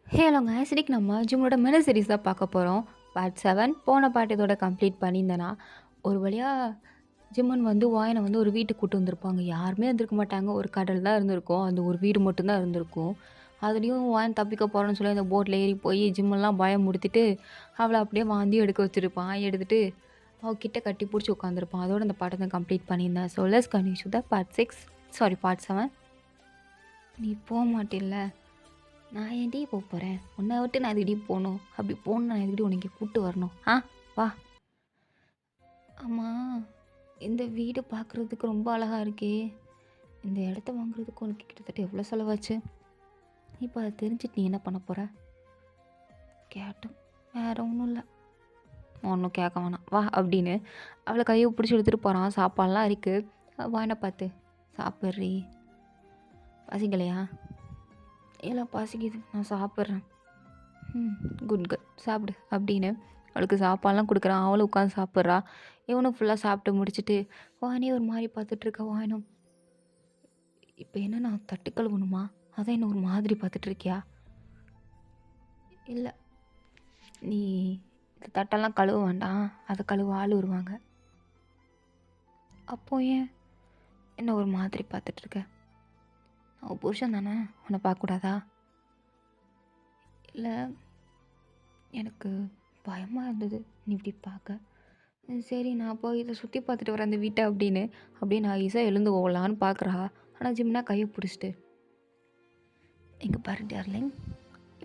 ஹலோங்க. இன்னைக்கு நம்ம ஜிம்மோட mini series தான் பார்க்க போறோம். பார்ட் 7 போன பார்ட் இதோட கம்ப்ளீட் பண்ணியிருந்தேனா, ஒரு வழியா ஜிம்மன் வந்து வாயன வந்து ஒரு வீட்டுக்கு கூட்டு வந்திருப்பாங்க. யாருமே இருந்திருக்க மாட்டாங்க. ஒரு கடல் தான் இருந்திருக்கும். அந்த ஒரு வீடு மட்டும் தான் இருந்திருக்கும். அதுலயும் வாயன் தப்பிக்க போறேன்னு சொல்லி அந்த போட்ல ஏறி போய் ஜிம்மெல்லாம் பயமுறுத்திட்டு, அவள அப்படியே வாந்தி எடுக்க வச்சிருப்பான். எடுத்துட்டு அவ கிட்ட கட்டி புடிச்சு உட்காந்துருப்பான். அதோட அந்த பாட்ட நான் கம்ப்ளீட் பண்ணியிருந்தேன். So let's continue to the part 6 sorry part 7. "நீ போமாட்டில்ல? நான் ஏன்டி போறேன்? உன்ன விட்டு நான் எதுக்குடி போணும்? அப்படி போணும்னா நான் எதுக்குடி உன்ன இங்க கூட்டு வரணும்? வா." "அம்மா, இந்த வீடு பார்க்குறதுக்கு ரொம்ப அழகா இருக்கே. இந்த இடத்த வாங்குறதுக்கு உனக்கு கிட்டத்தட்ட எவ்வளோ செலவாச்சு? இப்போ அத தெரிஞ்சுட்டு நீ என்ன பண்ண போற?" கேட்டோம். "வேற ஒன்றும் இல்ல." "ஒன்றும் கேட்க வேணாம். வா" அப்படின்னு அவளை கையை பிடிச்சி எடுத்துகிட்டு போகிறான். சாப்பாடுலாம் இருக்கு. வாயின பார்த்து, "சாப்பிட்றி. பசிக்கலையா?" "இல்ல பசிக்குது. நான் சாப்பிட்றேன்." குட் குட் சாப்பிடு அப்படின்னு அவளுக்கு சாப்பாடுலாம் கொடுக்குறான். அவளும் உட்காந்து சாப்பிட்றா. இவனும் ஃபுல்லாக சாப்பிட்டு முடிச்சுட்டு வானே ஒரு மாதிரி பார்த்துட்ருக்க. வாயனும், இப்போ என்ன நான் தட்டு கழுவணுமா? அதான் என்ன ஒரு மாதிரி பார்த்துட்ருக்கியா? இல்லை, நீ இந்த தட்டெல்லாம் கழுவ வேண்டாம். அதை கழுவ ஆள் வருவாங்க. அப்போ ஏன் என்ன ஒரு மாதிரி பார்த்துட்ருக்க? நான் புருஷன் தானே, உன்னை பார்க்கக்கூடாதா? இல்லை, எனக்கு பயமாக இருந்தது நீ இப்படி பார்க்க. சரி நான் போய் இதை சுற்றி பார்த்துட்டு வரேன் அந்த வீட்டை அப்படின்னு அப்படியே நான் ஈஸியாக எழுந்து போகலான்னு பார்க்குறா. ஆனால் ஜிம்னா கையை பிடிச்சிட்டு, "இங்கே பாரு டார்லிங்,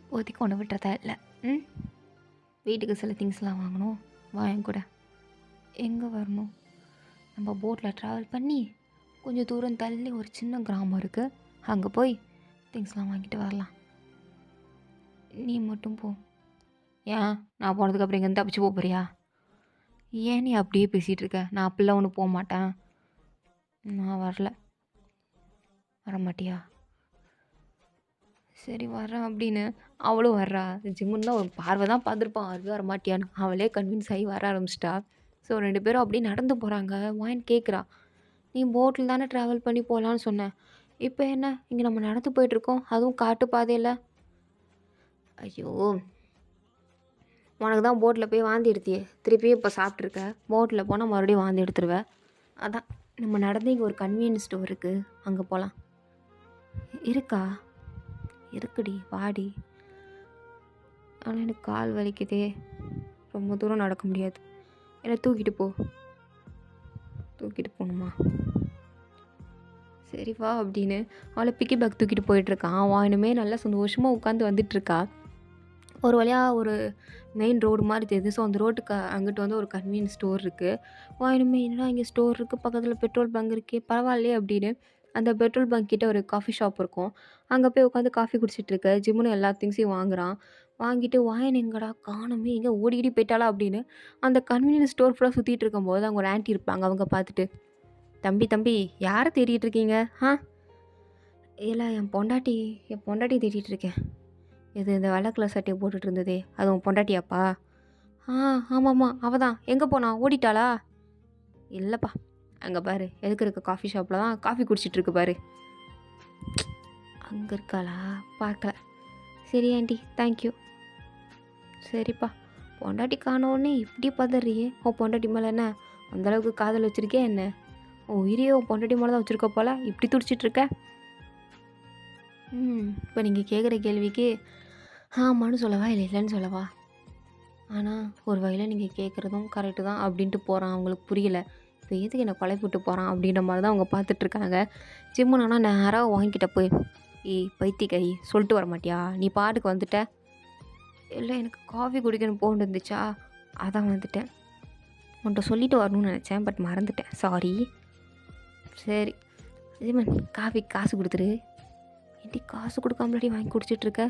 இப்போதைக்கு ஒன்று விட்டுறதா இல்லை. வீட்டுக்கு சில திங்ஸ்லாம் வாங்கணும். வா என் கூட." "எங்கே வரணும்?" "நம்ம போட்டில் ட்ராவல் பண்ணி கொஞ்சம் தூரம் தள்ளி ஒரு சின்ன கிராமம் இருக்குது. அங்கே போய் திங்ஸ்லாம் வாங்கிட்டு வரலாம். நீ மட்டும் போ." "ஏன், நான் போனதுக்கு அப்புறம் இங்கேருந்து தப்பிச்சு போறியா?" "ஏன் நீ அப்படியே பேசிகிட்டு இருக்க? நான் அப்படிலாம் ஒன்றும் போக மாட்டேன்." "நான் வரல." "வரமாட்டியா? சரி வர்றேன்." அப்படின்னு அவளும் வர்றா. ஜிம்முன்னு தான் ஒரு பார்வை தான் பார்த்துருப்பான். அது வரமாட்டியான்னு அவளே கன்வின்ஸ் ஆகி வர ஆரம்பிச்சிட்டா. ஸோ 2 பேரும் அப்படியே நடந்து போகிறாங்க. வாயின் கேட்குறா, "நீ போட்டில் தானே ட்ராவல் பண்ணி போகலான்னு சொன்னேன். இப்போ என்ன இங்கே நம்ம நடந்து போயிட்டுருக்கோம், அதுவும் காட்டு பாதையில்?" "ஐயோ, உனக்கு தான் போட்டில் போய் வாந்தி எடுத்தியே, திருப்பியும் இப்போ சாப்பிட்ருக்க. போட்டில் போனால் மறுபடியும் வாந்தி எடுத்துருவேன். அதான் நம்ம நடந்து இங்கே ஒரு கன்வீனியன்ஸ் ஸ்டோர் இருக்குது, அங்கே போகலாம்." "இருக்கா?" "இருக்குடி, வாடி." "ஆனால் எனக்கு கால் வலிக்குதே, ரொம்ப தூரம் நடக்க முடியாது. என்னை தூக்கிட்டு போ." "தூக்கிட்டு போகணுமா? சரி வா." அப்படின்னு அவளை பிக்கி பேக் தூக்கிட்டு போயிட்டுருக்கான். அவன் இனிமே நல்லா சந்தோஷமாக உட்காந்து வந்துட்டுருக்கா. ஒரு வழியாக ஒரு மெயின் ரோடு மாதிரி தெரியுது. ஸோ அந்த ரோட்டுக்கு அங்கிட்டு வந்து ஒரு கன்வீனியன்ஸ் ஸ்டோர் இருக்குது. இனிமே என்னடா இங்கே ஸ்டோர் இருக்குது, பக்கத்தில் பெட்ரோல் பங்க் இருக்கே, பரவாயில்லையே அப்படின்னு அந்த பெட்ரோல் பங்க் கிட்ட ஒரு காஃபி ஷாப் இருக்கும். அங்கே போய் உட்காந்து காஃபி குடிச்சிட்டு இருக்க. ஜிம்முன்னு எல்லா திங்ஸையும் வாங்குறான். வாங்கிட்டு வாயன் எங்கடா காணுமே, எங்கே ஓடிக்கிடி போயிட்டாளா அப்படின்னு அந்த கன்வீனியன்ஸ் ஸ்டோர் ஃபுல்லாக சுற்றிட்டு இருக்கும்போது அங்கே ஒரு ஆன்ட்டி இருப்பாங்க. அவங்க பார்த்துட்டு, "தம்பி தம்பி, யாரை தேடிட்டு இருக்கீங்க? இல்லை என் பொண்டாட்டி தேடிட்டு இருக்கேன்." "இது இந்த வெள்ளை கலர் சட்டையை போட்டுட்டு இருந்ததே, அது உன் பொண்டாட்டியாப்பா?" ஆமாம்மா, அவ தான். எங்கே போனா, ஓடிட்டாளா?" "இல்லைப்பா, அங்கே பாரு, எதுக்கு இருக்க காஃபி ஷாப்பில் தான் காஃபி குடிச்சிட்டு இருக்கு பாரு." "அங்கே இருக்காளா? பார்க்கல. சரி ஆண்டி, தேங்க்யூ." "சரிப்பா, பொண்டாட்டி காணோன்னே இப்படி பதறியே, உன் பொண்டாட்டி மேலே என்ன அந்தளவுக்கு காதல் வச்சுருக்கே என்ன? உன் உயிரையே உன் பொண்டாட்டி மேலே தான் வச்சுருக்க போல, இப்படி துடிச்சிட்ருக்க." இப்போ நீங்கள் கேட்குற கேள்விக்கு ஆமான்னு சொல்லவா, இல்லை இல்லைன்னு சொல்லவா? ஆனால் ஒரு வகையில் நீங்கள் கேட்குறதும் கரெக்டு தான் அப்படின்ட்டு போகிறான். அவங்களுக்கு புரியல. இப்போ எதுக்கு என்னை கொலைப்பிட்டு போகிறான் அப்படின்ற மாதிரி தான் அவங்க பார்த்துட்ருக்காங்க. ஜிம்முன் ஆனால் நேராக வாங்கிக்கிட்ட போய், "ஏய் பைத்தியக்காரி, சொல்லிட்டு வர மாட்டியா? நீ பாட்டுக்கு வந்துட்ட." "இல்லை, எனக்கு காஃபி குடிக்கணும் போன்னு இருந்துச்சா, அதான் வந்துட்டேன். உன்கிட்ட சொல்லிட்டு வரணும்னு நினச்சேன், பட் மறந்துட்டேன், சாரி." "சரி ஜிம்மன், காஃபி காசு கொடுத்துரு." "ஏன்டி காசு கொடுக்காமலடி வாங்கி குடிச்சிட்ருக்க?"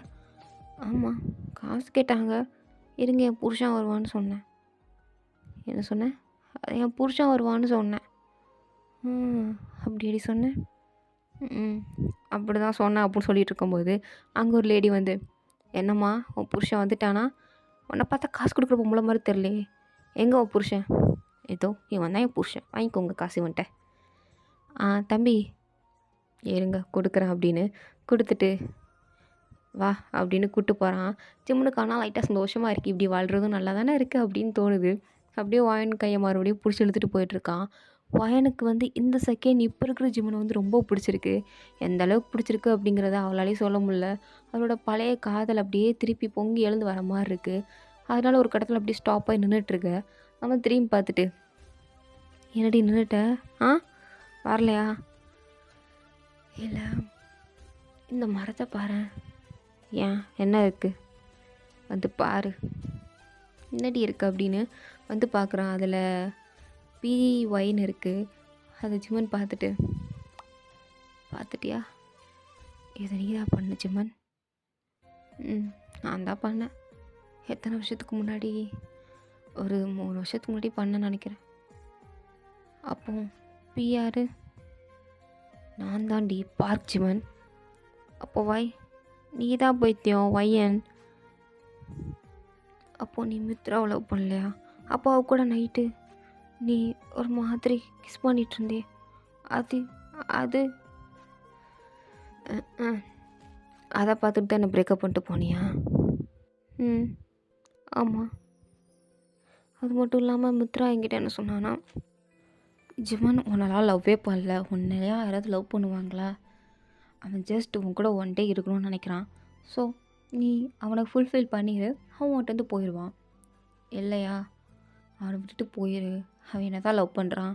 "ஆமாம், காசு கேட்டாங்க, இருங்க என் புருஷன் வருவான்னு சொன்னேன்." "என்ன சொன்னேன்?" "என் புருஷன் வருவான்னு சொன்னேன்." "அப்படியடி சொன்னேன்?" "ம், அப்படி தான் சொன்னேன்." அப்படின்னு சொல்லிட்டு இருக்கும்போது அங்கே ஒரு லேடி வந்து, "என்னம்மா, உன் புருஷன் வந்துட்டானா? உன்னை பார்த்தா காசு கொடுக்குற பொம்பளை மாதிரி தெரிலையே, எங்கே உன் புருஷன்?" "ஏதோ இவன் தான் என் புருஷன், வாங்கிக்கோங்க காசு இவன்ட்ட." "தம்பி இருங்க கொடுக்குறேன்." அப்படின்னு கொடுத்துட்டு, வா அப்படின்னு கூப்பிட்டு போகிறான். ஜிம்முனுக்கு ஆனால் லைட்டாக சந்தோஷமாக இருக்குது, இப்படி வாழ்கிறதும் நல்லா தானே இருக்குது அப்படின்னு தோணுது. அப்படியே வாயன் கையை மறுபடியும் பிடிச்சி இழுத்துட்டு போயிட்டுருக்கான். வாயனுக்கு வந்து இந்த செகண்ட் இப்போ இருக்கிற ஜிம்முனை வந்து ரொம்ப பிடிச்சிருக்கு. எந்த அளவுக்கு பிடிச்சிருக்கு அப்படிங்கிறத அவளாலே சொல்ல முடியல. அவளோட பழைய காதல் அப்படியே திருப்பி பொங்கி எழுந்து வர மாதிரி இருக்குது. அதனால ஒரு கடத்தில் அப்படியே ஸ்டாப் ஆகி நின்றுட்டுருக்க. நம்ம திரும்பி பார்த்துட்டு, என்னடி நின்றுட்ட? ஆ வரலையா? இல்லை, இந்த மரத்தை பாரு. ஏன் என்ன இருக்குது? வந்து பாரு என்னடி இருக்குது அப்படின்னு வந்து பார்க்குறான். அதில் பிஒய்ன்னு இருக்குது. அதை ஜிம்மன் பார்த்துட்டு, பார்த்துட்டியா? இதை நீ தான் பண்ண ஜிம்மன்? நான் தான் பண்ணேன். எத்தனை வருஷத்துக்கு முன்னாடி? ஒரு 3 வருஷத்துக்கு முன்னாடி பண்ணேன்னு நினைக்கிறேன். அப்போ பிஆர் நான் தாண்டி பார்க் ஜிம்மன். அப்போ ஒய் நீ தான் பைத்தியம் ஒய்யன். அப்போது நீ மித்ராவை லவ் பண்ணலையா? அப்போ அவ கூட நைட்டு நீ ஒரு மாதிரி கிஸ் பண்ணிகிட்டு இருந்தே, அது அது அதை பார்த்துட்டு தான் என்னை பிரேக்கப் பண்ணிட்டு போனியா? ஆமாம். அது மட்டும் இல்லாமல் மித்ரா என்கிட்ட என்ன சொன்னான்னா, ஜிமன் உன்னெல்லாம் லவ்வே பண்ணல, உன்னையா யாராவது லவ் பண்ணுவாங்களா? அவன் ஜஸ்ட் உன் கூட 1 டே இருக்கணும்னு நினைக்கிறான். ஸோ நீ அவனை ஃபுல்ஃபில் பண்ணிடு, அவன் உன்கிட்ட போயிடுவான். இல்லையா அவனை விட்டுட்டு போயிடு. அவன் என்ன தான் லவ் பண்ணுறான்,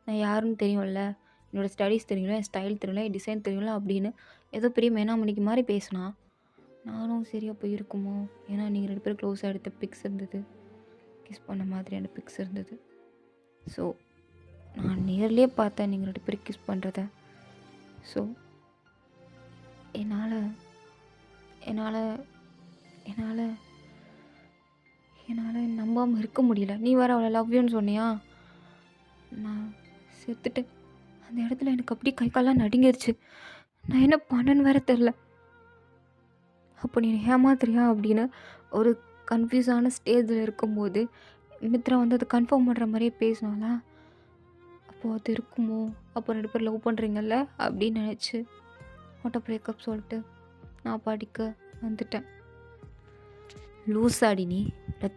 நான் யாருன்னு தெரியும்ல, என்னோடய ஸ்டடீஸ் தெரியும்ல, என் ஸ்டைல் தெரியும்ல, என் டிசைன் தெரியும்ல அப்படின்னு ஏதோ பெரிய மேனாமணிக்கு மாதிரி பேசினான். நானும் சரியாக போயிருக்குமோ, ஏன்னா நீங்கள் 2 பேரும் க்ளோஸாக எடுத்த பிக்ஸ் இருந்தது, கிஸ் பண்ண மாதிரியான பிக்ஸ் இருந்தது. ஸோ நான் நேர்லேயே பார்த்தேன் நீங்கள் 2 பேரும் கிஸ் பண்ணுறத. ஸோ என்னால் என்னால் என்னால் என்னால் நம்பாமல் இருக்க முடியல. நீ வேறு அவளை லவ் யூன்னு சொன்னியா? நான் செத்துட்டேன். அந்த இடத்துல எனக்கு அப்படியே கை கால்லாம் நடுங்கிருச்சு. நான் என்ன பண்ணேன்னு வேறு தெரில. அப்போ நீ ஏமாத்துறியா அப்படின்னு ஒரு கன்ஃபியூஸான ஸ்டேஜில் இருக்கும்போது மித்ரா வந்து அதை கன்ஃபார்ம் பண்ணுற மாதிரியே பேசினாலா? அப்போது அது இருக்குமோ, அப்போ 2 பேர் லவ் பண்ணுறீங்கல்ல அப்படின்னு நினச்சி அவட்ட பிரேக்கப் சொல்லிட்டு நான் படிக்க வந்துட்டேன். லூஸாடி நீ?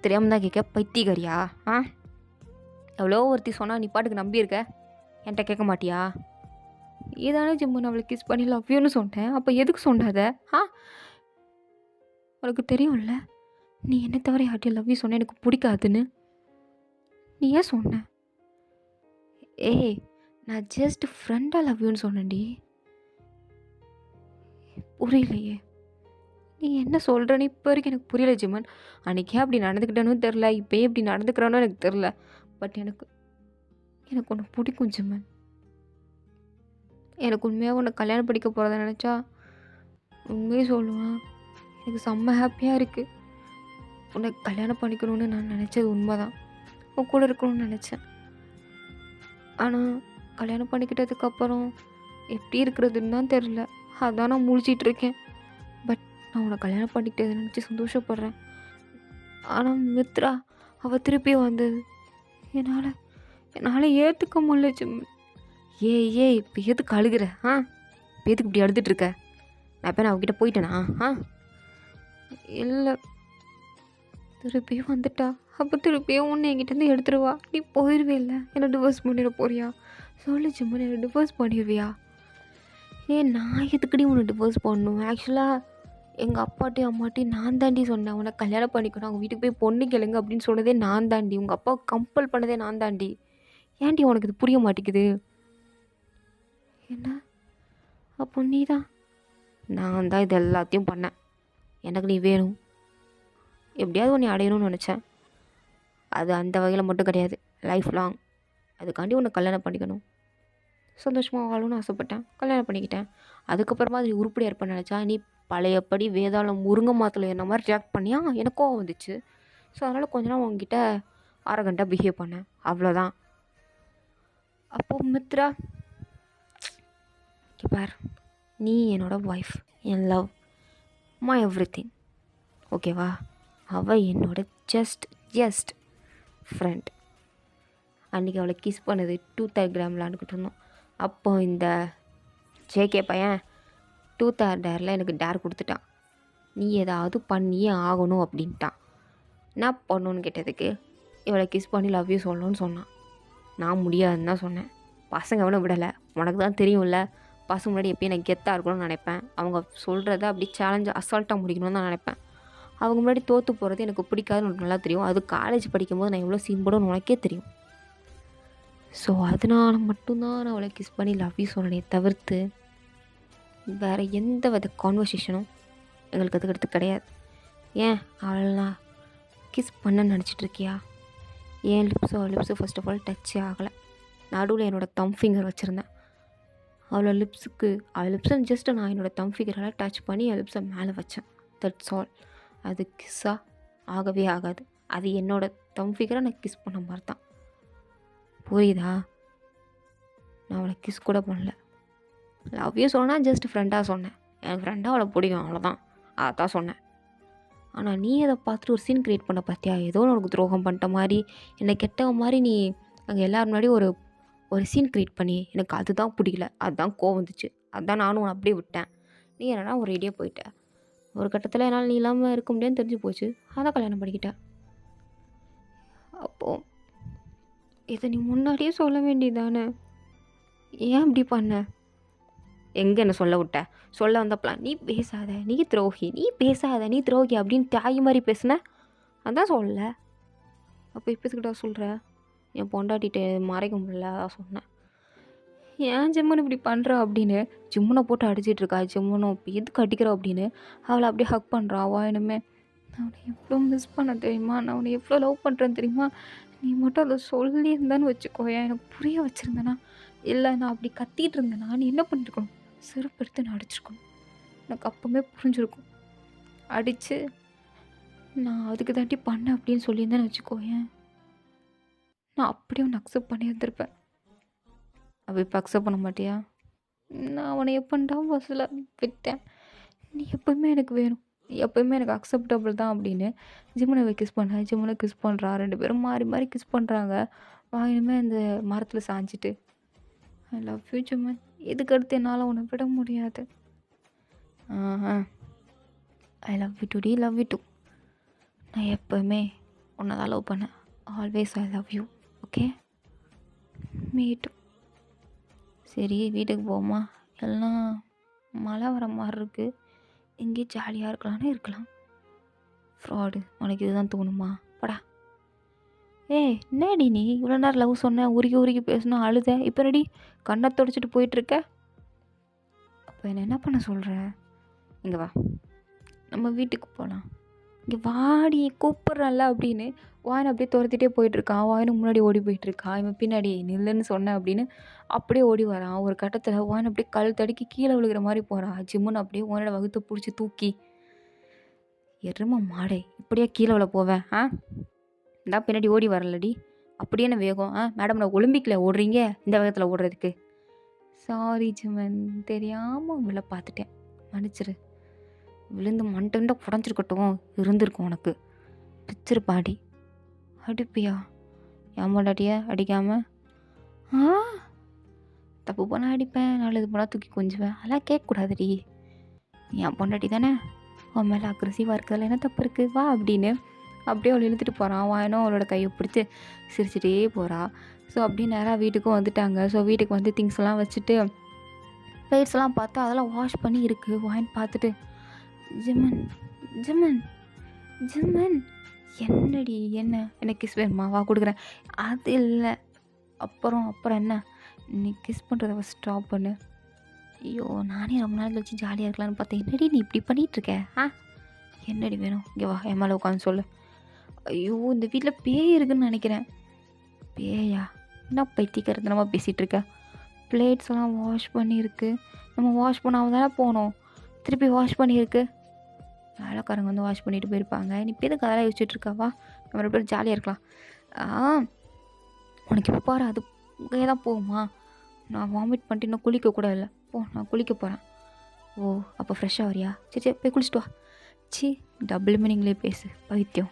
தெரியாமல் தான் கேட்க, பைத்தியக்காரியா? எவ்வளோ ஒருத்தி சொன்னால் நீ பாட்டுக்கு நம்பியிருக்க, என்கிட்ட கேட்க மாட்டியா? இதானே ஜிம்மு அவளை கிஸ் பண்ணி லவ் யூன்னு சொன்னேன். அப்போ எதுக்கு சொன்னாத? உனக்கு தெரியும்ல நீ என்ன தவிர யார்ட்டையும் லவ் யூ சொன்ன எனக்கு பிடிக்காதுன்னு. நீ ஏன் சொன்ன? ஏய், நான் ஜஸ்ட் ஃப்ரெண்டாக லவ் யூன்னு சொன்னேன்டி. புரியலையே நீ என்ன சொல்கிறேன்னு இப்போ வரைக்கும் எனக்கு புரியல ஜிம்மன். அன்றைக்கே அப்படி நடந்துக்கிட்டேன்னு தெரில, இப்போயே இப்படி நடந்துக்கிறானோ எனக்கு தெரில. பட் எனக்கு ஒன்று பிடிக்கும் ஜிம்மன். எனக்கு உண்மையாக உன்னை கல்யாணம் படிக்க போகிறத நினச்சா உண்மையே சொல்லுவேன், எனக்கு செம்ம ஹாப்பியாக இருக்குது. உன்னை கல்யாணம் பண்ணிக்கணும்னு நான் நினச்சது உண்மை தான். உன் கூட இருக்கணும்னு நினச்சேன். ஆனால் கல்யாணம் பண்ணிக்கிட்டதுக்கப்புறம் எப்படி இருக்கிறதுன்னு தான் தெரில. அதான் நான் முழிச்சிட்ருக்கேன். பட் நான் உன்னை கல்யாணம் பண்ணிக்கிட்டதை நினச்சி சந்தோஷப்படுறேன். ஆனால் மித்ரா அவள் திருப்பி வந்தது என்னால் ஏற்றுக்க முடியல ஜிம்மன். ஏய் இப்போ எதுக்கு அழுகிற? இப்போ எதுக்கு இப்படி அழுதுட்ருக்க? நான் இப்போ நான் அவகிட்ட போயிட்டேனா? இல்லை, திருப்பியும் வந்துட்டா. அப்போ திருப்பியும் உன்னை என்கிட்டேருந்து எடுத்துருவா. நீ போயிடுவே இல்லை, என்னை டிவோர்ஸ் பண்ணிட போறியா? சொல்லு ஜிம்மன், என்னை டிவோர்ஸ் பண்ணிடுவியா? நான் எதுக்கடி உன்னை டிவோர்ஸ் பண்ணணும்? ஆக்சுவலாக எங்கள் அப்பாட்டையும் அம்மாட்டையும் நான் தாண்டி சொன்னேன் உன்னை கல்யாணம் பண்ணிக்கணும், அவங்க வீட்டுக்கு போய் பொண்ணு கேளுங்க அப்படின்னு சொன்னதே நான் தாண்டி. உங்கள் அப்பா கம்பல் பண்ணதே நான் தாண்டி. ஏன்டி உனக்கு இது புரிய மாட்டேங்குது? என்ன அப்போ நீ தான்? நான் தான் இது எல்லாத்தையும் பண்ணேன். எனக்கு நீ வேணும், எப்படியாவது உன்னை அடையணும்னு நினச்சேன். அது அந்த வகையில் மட்டும் கிடையாது, லைஃப் லாங். அதுக்காண்டி உன்னை கல்யாணம் பண்ணிக்கணும், சந்தோஷமாக வாழணும்னு ஆசைப்பட்டேன், கல்யாணம் பண்ணிக்கிட்டேன். அதுக்கப்புறமா அது உருப்படியாக இருப்பேன்னு நினச்சா நீ பழையபடி வேதாளம் முருங்கை மாத்தில் என்ன மாதிரி ரியாக்ட் பண்ணியா? எனக்கும் வந்துச்சு. ஸோ அதனால் கொஞ்ச நாள் உங்ககிட்ட அரகண்டாக பிஹேவ் பண்ணேன், அவ்வளோதான். அப்போது மித்ரா பார், நீ என்னோட wife, N love, my every thing, ஓகேவா? அவள் என்னோட ஜஸ்ட் ஃப்ரெண்ட். அன்றைக்கி அவளை கிஸ் பண்ணது 2 கிராம் விளாண்டுக்கிட்டு இருந்தோம். அப்போ இந்த ஜேகே பையன் 2 டேரில் எனக்கு டேர் கொடுத்துட்டான். நீ ஏதாவது பண்ணியே ஆகணும் அப்படின்ட்டான். என்ன பண்ணணுன்னு கேட்டதுக்கு இவளை கிஸ் பண்ணி லவ் யூ சொல்லணும்னு சொன்னான். நான் முடியாதுன்னு தான் சொன்னேன். பசங்க அவனை விடலை. உனக்கு தான் தெரியும்ல, பசங்க முன்னாடி எப்பயும் நான் கெத்தாக இருக்கணும்னு நினைப்பேன். அவங்க சொல்கிறத அப்படி சேலஞ்சு அசால்ட்டாக முடிக்கணும்னு தான் நினைப்பேன். அவங்க முன்னாடி தோற்று போகிறது எனக்கு பிடிக்காதுன்னு உனக்கு நல்லா தெரியும். அது காலேஜ் படிக்கும்போது நான் எவ்வளோ சீன் போடுன்னு உனக்கே தெரியும். ஸோ அதனால் மட்டும்தான் நான் அவளை கிஸ் பண்ணி லவ் யூ சொன்னனே தவிர்த்து வேறு எந்த வித கான்வர்சேஷனும் எங்களுக்கு அதுக்கடுத்து கிடையாது. ஏன் அவளை நான் கிஸ் பண்ணன்னு நினச்சிட்டு இருக்கியா? என் லிப்ஸு ஃபர்ஸ்ட் ஆஃப் ஆல் டச்சே ஆகலை. நடுவில் என்னோடய தம் ஃபிங்கர் வச்சுருந்தேன். அவள் லிப்ஸை ஜஸ்ட்டு நான் என்னோடய தம் ஃபிங்கரால் டச் பண்ணி என் லிப்ஸை மேலே வச்சேன். That's all. அது கிஸ்ஸாக ஆகவே ஆகாது. அது என்னோடய தம் ஃபிங்கரை நான் கிஸ் பண்ண மாதிரி தான். புரியுதா? நான் அவளை கிஸ் கூட பண்ணல. லவ் யூ சொன்னால் ஜஸ்ட் ஃப்ரெண்டாக சொன்னேன். எனக்கு ஃப்ரெண்டாக அவளை பிடிக்கும், அவ்வளோதான். அதான் சொன்னேன். ஆனால் நீ அதை பார்த்துட்டு ஒரு சீன் க்ரியேட் பண்ண பார்த்தியா? ஏதோ உனக்கு துரோகம் பண்ணிட்ட மாதிரி, என்னை கெட்ட மாதிரி நீ அங்கே எல்லோரும் முன்னாடி ஒரு சீன் க்ரியேட் பண்ணி எனக்கு அதுதான் பிடிக்கல, அதுதான் கோவம் வந்துச்சு, அதுதான் நானும் உன்னை அப்படியே விட்டேன். நீ என்னன்னா ஒரு ஐடியா போயிட்ட. ஒரு கட்டத்தில் என்னால் நீ இல்லாமல் இருக்க முடியாதுன்னு தெரிஞ்சு போச்சு. அதான் கல்யாணம் பண்ணிக்கிட்டேன். அப்போது இதை நீ முன்னாடியே சொல்ல வேண்டியதானே? ஏன் இப்படி பண்ண? எங்கே என்ன சொல்ல விட்ட? சொல்ல வந்தப்பலாம் நீ பேசாத, நீ துரோகி, நீ பேசாத, நீ துரோகி அப்படின்னு தாய் மாதிரி பேசுன. அதான் சொல்ல. அப்போ இப்போதுக்கிட்ட சொல்கிற என் பொண்டாட்டிகிட்ட மறைக்க முடியல, அதான் சொன்னேன். ஏன் ஜிம்முன்னு இப்படி பண்ணுறா அப்படின்னு ஜிம்முனை போட்டு அடிச்சிட்ருக்கா. ஜிம்முனும் இப்போ எதுக்கு அடிக்கிறா அப்படின்னு அவளை அப்படியே ஹக் பண்ணுறா. வாயினுமே நான் உன்னை எவ்வளோ மிஸ் பண்ண தெரியுமா, நான் உன்னை எவ்வளோ லவ் பண்ணுறேன்னு தெரியுமா, நீ மட்டும் அதை சொல்லியிருந்தான்னு வச்சுக்கோ, எனக்கு புரிய வச்சுருந்தேனா, இல்லை நான் அப்படி கத்திகிட்டு இருந்தேனா நீ என்ன பண்ணிருக்கணும்? செருப்பு எடுத்து நான் அடிச்சிருக்கணும். எனக்கு அப்போவுமே புரிஞ்சிருக்கும். அடித்து நான் அதுக்கு தாண்டி பண்ணேன் அப்படின்னு சொல்லியிருந்தேன்னு வச்சுக்கோயேன், நான் அப்படியே ஒன்று அக்செப்ட் பண்ணி இருந்திருப்பேன். அப்போ இப்போ அக்செப்ட் பண்ண மாட்டியா? நான் அவனை எப்பண்டா பஸ்ஸில் விட்டேன். நீ எப்போவுமே எனக்கு வேணும், எப்போயுமே எனக்கு அக்செப்டபுள் தான் அப்படின்னு ஜிம்முனை கிஸ் பண்ண, ஜிம்முனை கிஸ் பண்ணுறா. 2 பேரும் மாறி மாறி கிஸ் பண்ணுறாங்க. வாயினுமே அந்த மரத்தில் சாஞ்சிட்டு ஐ லவ் யூ ஜிம்மன், இதுக்கடுத்து என்னால் உன்னை விட முடியாது. ஐ லவ் யூ டு டி, லவ் யூ டு. நான் எப்போவுமே உன்னை தான் லவ் பண்ணேன். Always I love you. Okay, மீட்டு. சரி வீட்டுக்கு போமா, எல்லாம் மழை வர மாதிரி இருக்குது, எங்கேயும் ஜாலியாக இருக்கலான்னு இருக்கலாம். ஃப்ராடு, உனக்கு இதுதான் தோணுமா? படா. ஏய் என்னடி நீ இவ்வளோ நேரம் லவ் சொன்ன, உருகி உருகி பேசணும், அழுத, இப்போ ரெடி கண்ணை தொடச்சிட்டு போயிட்டுருக்க. அப்போ என்ன பண்ண சொல்கிற? இங்கே வா, நம்ம வீட்டுக்கு போகலாம். இங்கே வாடி கூப்பிட்றல்ல அப்படின்னு வாயனை அப்படியே துரத்திட்டே போயிட்டுருக்கான். வாயனுக்கு முன்னாடி ஓடி போயிட்டுருக்கான். இவன் பின்னாடி நில்லுன்னு சொன்னேன் அப்படின்னு அப்படியே ஓடி வரான். ஒரு கட்டத்தில் வாயனை அப்படியே கல் தடுக்கி கீழே விழுகிற மாதிரி போகிறான். ஜிம்முன்னு அப்படியே வாயனோட வகுத்தை பிடிச்சி தூக்கி, எரும மாடே இப்படியே கீழே விழ போவேன்? இந்தா பின்னாடி ஓடி வரலடி, அப்படியே என்ன வேகம்? மேடம் நான் ஒலிம்பிக்கில் ஓடுறீங்க, இந்த வேகத்தில் ஓடுறதுக்கு. சாரி ஜிமன், தெரியாமல் விழ பார்த்துட்டேன், மன்னிச்சிரு. விழுந்து மண்டை புடஞ்சிருக்கட்டும், இருந்திருக்கும் உனக்கு. பிச்சிரு பாடி. அடிப்பியா? என் பொண்டாட்டிய அடிக்காமல்? தப்பு பண்ணால் அடிப்பேன், நல்லது போனால் தூக்கி கொஞ்சுவேன், அதெல்லாம் கேட்கக்கூடாதுடி. என் பொண்டாட்டி தானே, உன் மேலே அக்ரெசிவாக இருக்கிறதுல என்ன தப்பு இருக்குது, வா அப்படின்னு அப்படியே அவளை இழுத்துட்டு போகிறான். வாயனும் அவளோட கையை பிடிச்சி சிரிச்சிட்டே போகிறா. ஸோ அப்படியே நேராக வீட்டுக்கும் வந்துட்டாங்க. ஸோ வீட்டுக்கு வந்து திங்ஸ் எல்லாம் வச்சுட்டு பிளேட்ஸ்லாம் பார்த்தா அதெல்லாம் வாஷ் பண்ணி இருக்குது. வாயின் பார்த்துட்டு ஜிம்மன் ஜிம்மன் ஜிம்மன் என்னடி என்ன எனக்கு கிஸ் வேணுமா, வா கொடுக்குறேன். அது இல்லை, அப்புறம் என்ன, நீ கிஸ் பண்ணுறத ஃபஸ்ட் ஸ்டாப் பண்ணு. ஐயோ நானே ரொம்ப நாள் கழிச்சு ஜாலியாக இருக்கலான்னு பார்த்தேன், என்னடி நீ இப்படி பண்ணிகிட்ருக்க? என்னடி வேணும், இங்கே வா, என் மேலே உட்காந்து சொல்லு. ஐயோ இந்த வீட்டில் பேய் இருக்குதுன்னு நினைக்கிறேன். பேயா? என்ன பைத்தியக்காரத்தனமாக பேசிகிட்டு இருக்க? பிளேட்ஸ் எல்லாம் வாஷ் பண்ணியிருக்கு, நம்ம வாஷ் பண்ணாமல் தானே போனோம், திருப்பி வாஷ் பண்ணியிருக்கு. வேலைக்காரங்க வந்து வாஷ் பண்ணிட்டு போயிருப்பாங்க, நீ இப்போ எதுக்கு அதெல்லாம் யோசிச்சுட்ருக்காவா, நம்ம 2 பேரும் ஜாலியாக இருக்கலாம். உனக்கு இப்போ பாரு அது இங்கே தான் போகுமா? நான் வாமிட் பண்ணிட்டு இன்னும் குளிக்க கூட இல்லை, போ நான் குளிக்க போகிறேன். ஓ அப்போ ஃப்ரெஷ்ஷாக வரியா? சரி சரி போய் குளிச்சுட்டு வா. சி டபுள் மீனிங்லேயே பேசு பைத்தியம்.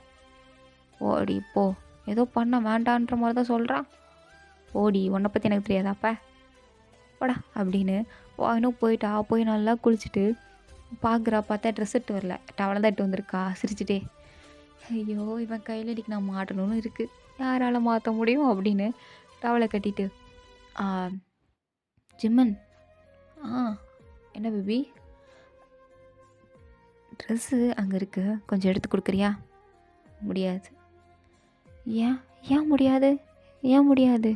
ஓடி போ, ஏதோ பண்ண வேண்டான்ற மாதிரி தான் சொல்கிறான். ஓடி, உன்னை பற்றி எனக்கு தெரியாதாப்பா, போடா அப்படின்னு வாயினும் போயிட்டா. போய் நல்லா குளிச்சுட்டு பார்க்குறா, பார்த்தா ட்ரெஸ் எடுத்து வரல. டவல தான் எடுத்து வந்திருக்கா சிரிச்சுட்டே. ஐயோ! இவன் கையில இன்னைக்கு நான் மாட்டணும்னு இருக்கு. யாரால மாத்த முடியும் அப்படின்னு டவல கட்டிட்டு, ஆ ஜிம்மன், ஆ என்ன பேபி? ட்ரெஸ்ஸு அங்க இருக்கு. கொஞ்சம் எடுத்து குடுக்குறியா? முடியாது. ஏன்? ஏன் முடியாது? ஏன் முடியாது?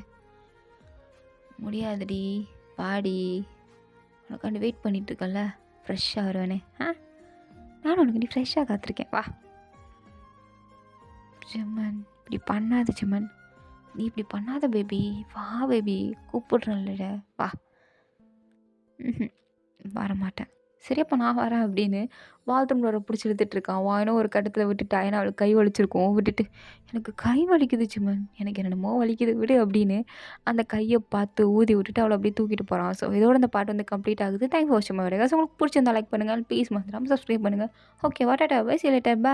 முடியாதுடி. வாடி. உனக்காண்டி வெயிட் பண்ணிட்டு இருக்கேன்ல. ஃப்ரெஷ்ஷா வருவேனே. நானும் உனக்காண்டி ஃப்ரெஷ்ஷா காத்திருக்கேன். வா. ஜிம்மன், இப்படி பண்ணாத ஜிம்மன். நீ இப்படி பண்ணாத பேபி. வா பேபி. கூப்பிடுறேன்லட. வா. ம்ஹ்ம். வரமாட்டேன். சரி அப்ப நான் வரேன் அப்படின்னு பாத்ரூம் டோர புடிச்சு இழுத்துட்டு இருக்கான். வாயினும் ஒரு கட்டத்துல விட்டுட்டா. ஏன்னா அவளுக்கு கை வலிச்சிருக்கும். விட்டுட்டு, "எனக்கு கை வலிக்குது சிம்மன். எனக்கு என்னென்னமோ வலிக்குது விடு" அப்படின்னு அந்த கைய பார்த்து ஊதி விட்டுட்டு அவள அப்படியே தூக்கிட்டு போறான். ஸோ இதோட இந்த பாட்டு வந்து கம்ப்ளீட் ஆகுது. தேங்க்ஸ் ஃபார் வாட்சிங் மை வீடியோஸ். உங்களுக்கு பிடிச்சிருந்தா லைக் பண்ணுங்க. ப்ளீஸ் மறந்துடாம சப்ஸ்கிரைப் பண்ணுங்க. ஓகேவா? Tata bye. See you later. Bye.